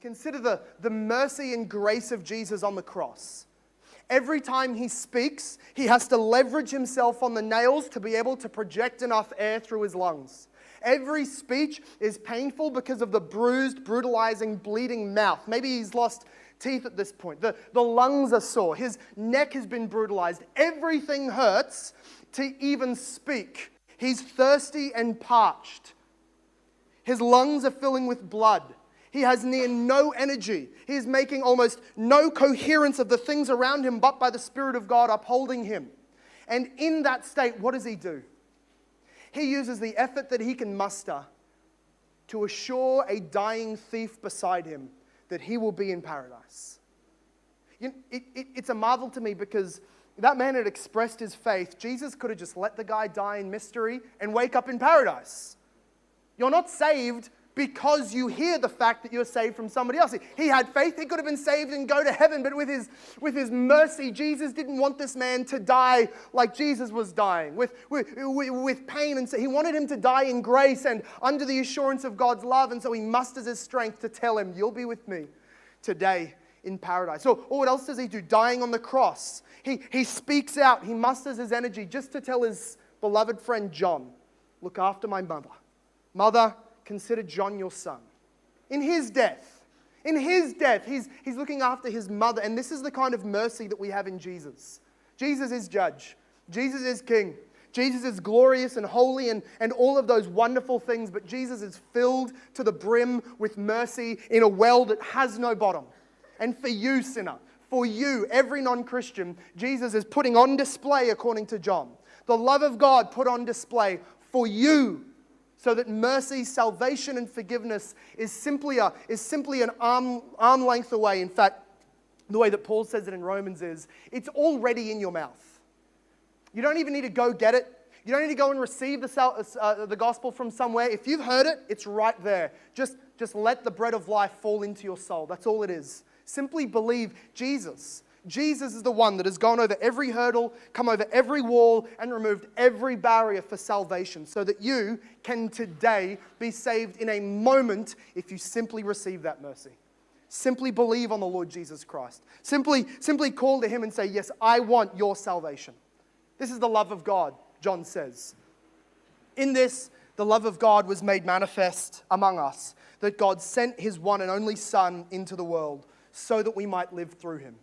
consider the mercy and grace of Jesus on the cross. Every time he speaks, he has to leverage himself on the nails to be able to project enough air through his lungs. Every speech is painful because of the bruised, brutalizing, bleeding mouth. Maybe he's lost teeth at this point. The lungs are sore. His neck has been brutalized. Everything hurts to even speak. He's thirsty and parched. His lungs are filling with blood. He has near no energy. He is making almost no coherence of the things around him, but by the Spirit of God upholding him. And in that state, what does he do? He uses the effort that he can muster to assure a dying thief beside him that he will be in paradise. It's a marvel to me because that man had expressed his faith. Jesus could have just let the guy die in mystery and wake up in paradise. You're not saved because you hear the fact that you're saved from somebody else. He had faith. He could have been saved and go to heaven, but with his mercy, Jesus didn't want this man to die like Jesus was dying, with pain. And so he wanted him to die in grace and under the assurance of God's love. And so he musters his strength to tell him, you'll be with me today in paradise. So what else does he do? Dying on the cross. He speaks out. He musters his energy just to tell his beloved friend John, look after my mother. Mother, consider John your son. In his death, he's looking after his mother. And this is the kind of mercy that we have in Jesus. Jesus is judge. Jesus is king. Jesus is glorious and holy and all of those wonderful things. But Jesus is filled to the brim with mercy in a well that has no bottom. And for you, sinner, for you, every non-Christian, Jesus is putting on display, according to John, the love of God put on display for you, so that mercy, salvation, and forgiveness is simply an arm length away. In fact, the way that Paul says it in Romans is, it's already in your mouth. You don't even need to go get it. You don't need to go and receive the gospel from somewhere. If you've heard it, it's right there. Just let the bread of life fall into your soul. That's all it is. Simply believe Jesus. Jesus is the one that has gone over every hurdle, come over every wall, and removed every barrier for salvation, so that you can today be saved in a moment if you simply receive that mercy. Simply believe on the Lord Jesus Christ. Simply call to him and say, yes, I want your salvation. This is the love of God, John says. In this, the love of God was made manifest among us, that God sent his one and only Son into the world so that we might live through him.